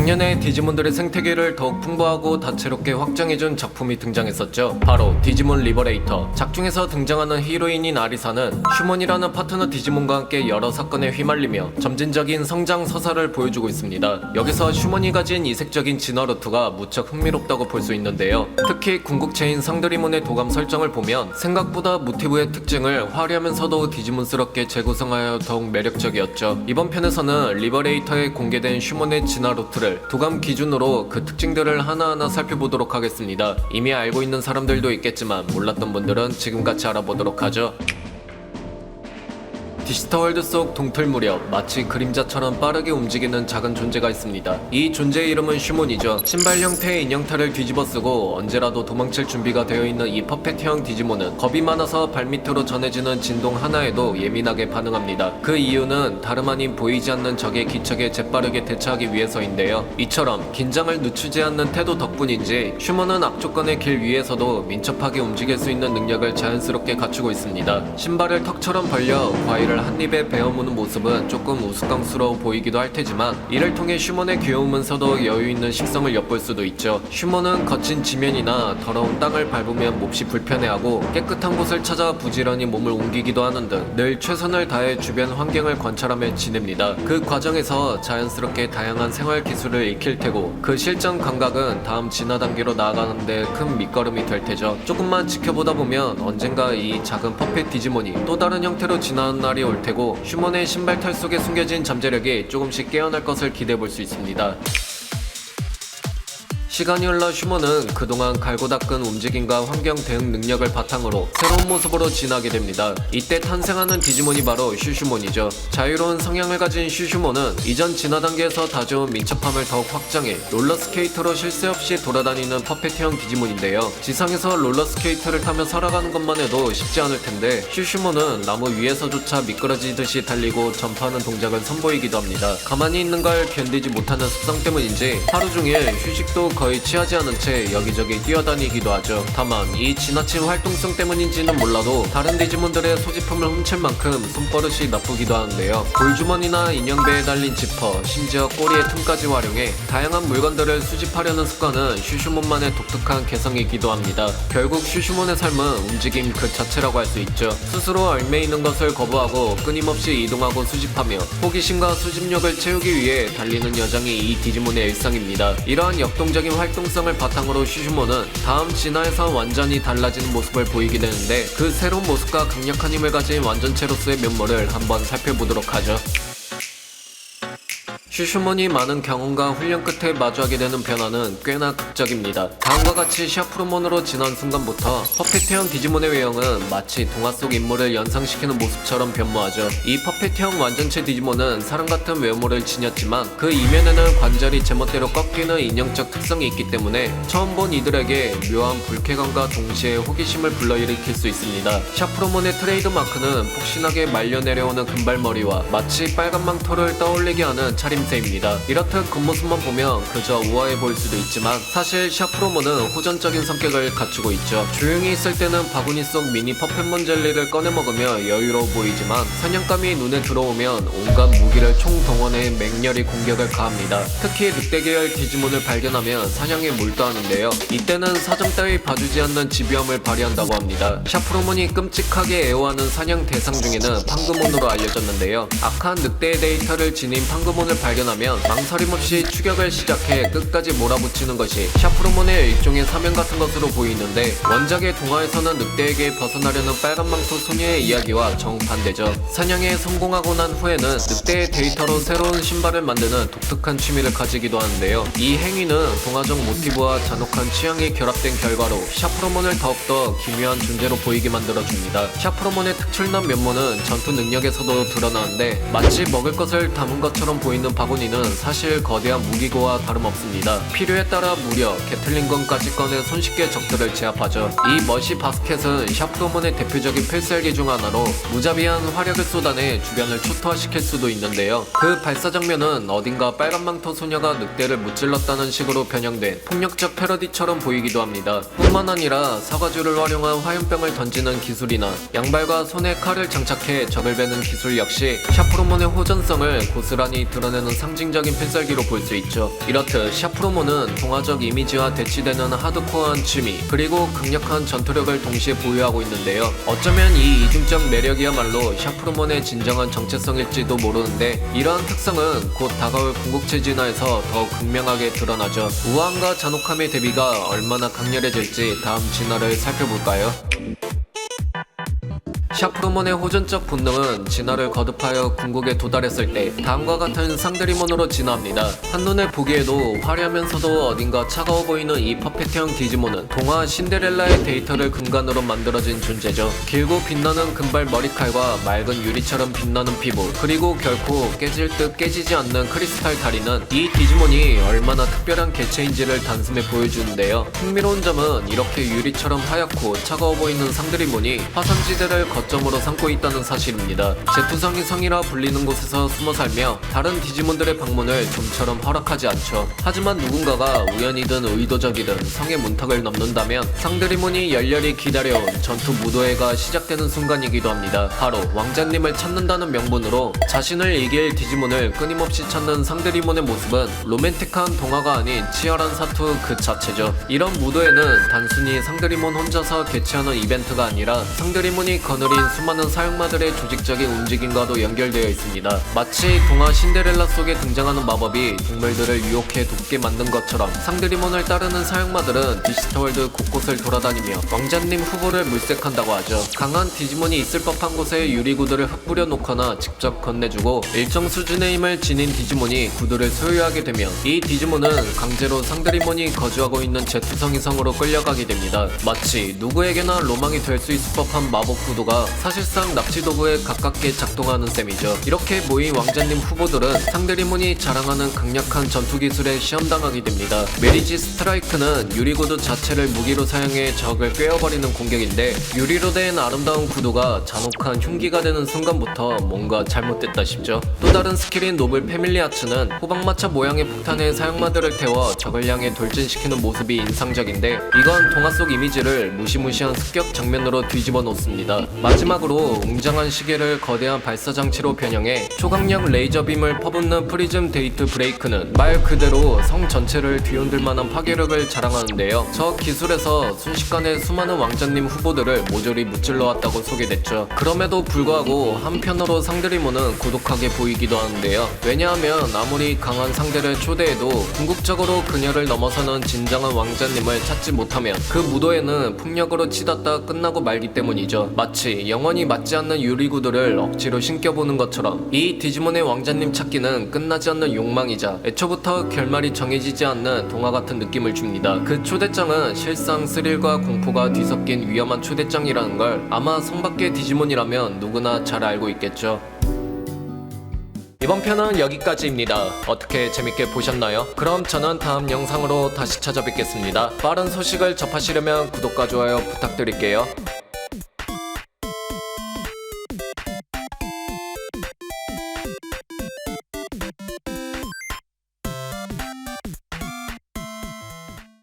작년에 디지몬들의 생태계를 더욱 풍부하고 다채롭게 확장해준 작품이 등장했었죠. 바로 디지몬 리버레이터. 작중에서 등장하는 히로인인 아리사는 슈몬이라는 파트너 디지몬과 함께 여러 사건에 휘말리며 점진적인 성장 서사를 보여주고 있습니다. 여기서 슈몬이 가진 이색적인 진화 루트가 무척 흥미롭다고 볼 수 있는데요. 특히 궁극체인 상드리몬의 도감 설정을 보면 생각보다 모티브의 특징을 화려하면서도 디지몬스럽게 재구성하여 더욱 매력적이었죠. 이번 편에서는 리버레이터에 공개된 슈몬의 진화 루트를 도감 기준으로 그 특징들을 하나하나 살펴보도록 하겠습니다. 이미 알고 있는 사람들도 있겠지만 몰랐던 분들은 지금 같이 알아보도록 하죠. 디지털월드 속 동틀 무렵 마치 그림자처럼 빠르게 움직이는 작은 존재가 있습니다. 이 존재의 이름은 슈몬이죠. 신발 형태의 인형탈을 뒤집어 쓰고 언제라도 도망칠 준비가 되어 있는 이 퍼펫형 디지몬은 겁이 많아서 발밑으로 전해지는 진동 하나에도 예민하게 반응합니다. 그 이유는 다름 아닌 보이지 않는 적의 기척에 재빠르게 대처하기 위해서인데요. 이처럼 긴장을 늦추지 않는 태도 덕분인지 슈몬은 악조건의 길 위에서도 민첩하게 움직일 수 있는 능력을 자연스럽게 갖추고 있습니다. 신발을 턱처럼 벌려 과일을 한 입에 베어무는 모습은 조금 우스꽝스러워 보이기도 할 테지만 이를 통해 슈몬의 귀여우면서도 여유있는 식성을 엿볼 수도 있죠. 슈몬은 거친 지면이나 더러운 땅을 밟으면 몹시 불편해하고 깨끗한 곳을 찾아 부지런히 몸을 옮기기도 하는 등 늘 최선을 다해 주변 환경을 관찰하며 지냅니다. 그 과정에서 자연스럽게 다양한 생활 기술을 익힐 테고 그 실전 감각은 다음 진화 단계로 나아가는데 큰 밑거름이 될 테죠. 조금만 지켜보다 보면 언젠가 이 작은 퍼펫 디지몬이 또 다른 형태로 진화하는 날이 올 테고 슈몬의 신발탈 속에 숨겨진 잠재력이 조금씩 깨어날 것을 기대해 볼 수 있습니다. 시간이 흘러 슈몬은 그동안 갈고 닦은 움직임과 환경 대응 능력을 바탕으로 새로운 모습으로 진화하게 됩니다. 이때 탄생하는 디지몬이 바로 슈슈몬이죠. 자유로운 성향을 가진 슈슈몬은 이전 진화 단계에서 다져온 민첩함을 더욱 확장해 롤러스케이트로 쉴 새 없이 돌아다니는 퍼펫형 디지몬인데요. 지상에서 롤러스케이트를 타며 살아가는 것만 해도 쉽지 않을 텐데 슈슈몬은 나무 위에서조차 미끄러지듯이 달리고 점프하는 동작을 선보이기도 합니다. 가만히 있는 걸 견디지 못하는 습성 때문인지 하루 종일 휴식도 거의 취하지 않은 채 여기저기 뛰어다니기도 하죠. 다만 이 지나친 활동성 때문인지는 몰라도 다른 디지몬들의 소지품을 훔칠 만큼 손버릇이 나쁘기도 하는데요. 볼주머니나 인형배에 달린 지퍼, 심지어 꼬리의 틈까지 활용해 다양한 물건들을 수집하려는 습관은 슈슈몬만의 독특한 개성이기도 합니다. 결국 슈슈몬의 삶은 움직임 그 자체라고 할 수 있죠. 스스로 얽매이는 것을 거부하고 끊임없이 이동하고 수집하며 호기심과 수집력을 채우기 위해 달리는 여정이 이 디지몬의 일상입니다. 이러한 역동적인 활동성을 바탕으로 슈슈몬은 다음 진화에서 완전히 달라지는 모습을 보이게 되는데 그 새로운 모습과 강력한 힘을 가진 완전체로서의 면모를 한번 살펴보도록 하죠. 슈슈몬이 많은 경험과 훈련 끝에 마주하게 되는 변화는 꽤나 극적입니다. 다음과 같이 샤프로몬으로 진화한 순간부터 퍼펫형 디지몬의 외형은 마치 동화 속 인물을 연상시키는 모습처럼 변모하죠. 이 퍼펫형 완전체 디지몬은 사람같은 외모를 지녔지만 그 이면에는 관절이 제멋대로 꺾이는 인형적 특성이 있기 때문에 처음 본 이들에게 묘한 불쾌감과 동시에 호기심을 불러일으킬 수 있습니다. 샤프로몬의 트레이드 마크는 폭신하게 말려 내려오는 금발머리와 마치 빨간 망토를 떠올리게 하는 차림새 입니다. 이렇듯 겉모습만 보면 그저 우아해 보일 수도 있지만 사실 샤프로몬은 호전적인 성격을 갖추고 있죠. 조용히 있을 때는 바구니 속 미니 퍼펫몬 젤리를 꺼내 먹으며 여유로워 보이지만 사냥감이 눈에 들어오면 온갖 무기를 총동원해 맹렬히 공격을 가합니다. 특히 늑대 계열 디지몬을 발견하면 사냥에 몰두하는데요. 이때는 사정 따위 봐주지 않는 집요함을 발휘한다고 합니다. 샤프로몬이 끔찍하게 애호하는 사냥 대상 중에는 팡그몬으로 알려졌는데요. 악한 늑대의 데이터를 지닌 팡그몬을 발견하면 망설임 없이 추격을 시작해 끝까지 몰아붙이는 것이 샤프로몬의 일종의 사명 같은 것으로 보이는데 원작의 동화에서는 늑대에게 벗어나려는 빨간망토 소녀의 이야기와 정반대죠. 사냥에 성공하고 난 후에는 늑대의 데이터로 새로운 신발을 만드는 독특한 취미를 가지기도 하는데요. 이 행위는 동화적 모티브와 잔혹한 취향이 결합된 결과로 샤프로몬을 더욱더 기묘한 존재로 보이게 만들어줍니다. 샤프로몬의 특출난 면모는 전투 능력에서도 드러나는데 마치 먹을 것을 담은 것처럼 보이는 바구니는 사실 거대한 무기고와 다름없습니다. 필요에 따라 무려 게틀링건까지 꺼내 손쉽게 적들을 제압하죠. 이 머시 바스켓은 샤프로몬의 대표적인 필살기 중 하나로 무자비한 화력을 쏟아내 주변을 초토화시킬 수도 있는데요. 그 발사 장면은 어딘가 빨간망토 소녀가 늑대를 무찔렀다는 식으로 변형된 폭력적 패러디처럼 보이기도 합니다. 뿐만 아니라 사과주를 활용한 화염병을 던지는 기술이나 양발과 손에 칼을 장착해 적을 베는 기술 역시 샤프로몬의 호전성을 고스란히 드러내는 나타나는 상징적인 필살기로 볼 수 있죠. 이렇듯 샤프로몬은 동화적 이미지와 대치되는 하드코어한 취미, 그리고 강력한 전투력을 동시에 보유하고 있는데요. 어쩌면 이 이중적 매력이야말로 샤프로몬의 진정한 정체성일지도 모르는데, 이러한 특성은 곧 다가올 궁극체 진화에서 더욱 극명하게 드러나죠. 우아함과 잔혹함의 대비가 얼마나 강렬해질지 다음 진화를 살펴볼까요? 샤프로몬의 호전적 본능은 진화를 거듭하여 궁극에 도달했을 때 다음과 같은 상드리몬으로 진화합니다. 한눈에 보기에도 화려하면서도 어딘가 차가워 보이는 이 퍼펙트형 디지몬은 동화 신데렐라의 데이터를 근간으로 만들어진 존재죠. 길고 빛나는 금발 머리칼과 맑은 유리처럼 빛나는 피부, 그리고 결코 깨질 듯 깨지지 않는 크리스탈 다리는 이 디지몬이 얼마나 특별한 개체인지를 단숨에 보여주는데요. 흥미로운 점은 이렇게 유리처럼 하얗고 차가워 보이는 상드리몬이 화산지대를 거점으로 삼고 있다는 사실입니다. 제투성이 성이라 불리는 곳에서 숨어 살며 다른 디지몬들의 방문을 좀처럼 허락하지 않죠. 하지만 누군가가 우연이든 의도적이든 성의 문턱을 넘는다면 상드리몬이 열렬히 기다려온 전투 무도회가 시작되는 순간이기도 합니다. 바로 왕자님을 찾는다는 명분으로 자신을 이길 디지몬을 끊임없이 찾는 상드리몬의 모습은 로맨틱한 동화가 아닌 치열한 사투 그 자체죠. 이런 무도회는 단순히 상드리몬 혼자서 개최하는 이벤트가 아니라 상드리몬이 거느린 수많은 사용마들의 조직적인 움직임과도 연결되어 있습니다. 마치 동화 신데렐라 속에 등장하는 마법이 동물들을 유혹해 돕게 만든 것처럼 상드리몬을 따르는 사용마들은 디지털월드 곳곳을 돌아다니며 왕자님 후보를 물색한다고 하죠. 강한 디지몬이 있을 법한 곳에 유리구두를 흩뿌려 놓거나 직접 건네주고 일정 수준의 힘을 지닌 디지몬이 구두를 소유하게 되면 이 디지몬은 강제로 상드리몬이 거주하고 있는 제투성이 성으로 끌려가게 됩니다. 마치 누구에게나 로망이 될 수 있을 법한 마법 구두가 사실상 납치 도구에 가깝게 작동하는 셈이죠. 이렇게 모인 왕자님 후보들은 상드리몬이 자랑하는 강력한 전투 기술에 시험당하게 됩니다. 메리지 스트라이크는 유리구두 자체를 무기로 사용해 적을 꿰어버리는 공격인데, 유리로 된 아름다운 구두가 잔혹한 흉기가 되는 순간부터 뭔가 잘못됐다 싶죠. 또 다른 스킬인 노블 패밀리 아츠는 호박마차 모양의 폭탄에 사용마들을 태워 적을 향해 돌진시키는 모습이 인상적인데, 이건 동화 속 이미지를 무시무시한 습격 장면으로 뒤집어 놓습니다. 마지막으로 웅장한 시계를 거대한 발사장치로 변형해 초강력 레이저빔을 퍼붓는 프리즘 데이트 브레이크는 말 그대로 성 전체를 뒤흔들 만한 파괴력을 자랑하는데요. 저 기술에서 순식간에 수많은 왕자님 후보들을 모조리 무찔러 왔다고 소개됐죠. 그럼에도 불구하고 한편으로 상드리몬은 고독하게 보이기도 하는데요. 왜냐하면 아무리 강한 상대를 초대해도 궁극적으로 그녀를 넘어서는 진정한 왕자님을 찾지 못하면 그 무도회는 폭력으로 치닫다 끝나고 말기 때문이죠. 마치 영원히 맞지 않는 유리구두를 억지로 신겨보는 것처럼 이 디지몬의 왕자님 찾기는 끝나지 않는 욕망이자 애초부터 결말이 정해지지 않는 동화 같은 느낌을 줍니다. 그 초대장은 실상 스릴과 공포가 뒤섞인 위험한 초대장이라는 걸 아마 성 밖의 디지몬이라면 누구나 잘 알고 있겠죠. 이번 편은 여기까지입니다. 어떻게 재밌게 보셨나요? 그럼 저는 다음 영상으로 다시 찾아뵙겠습니다. 빠른 소식을 접하시려면 구독과 좋아요 부탁드릴게요.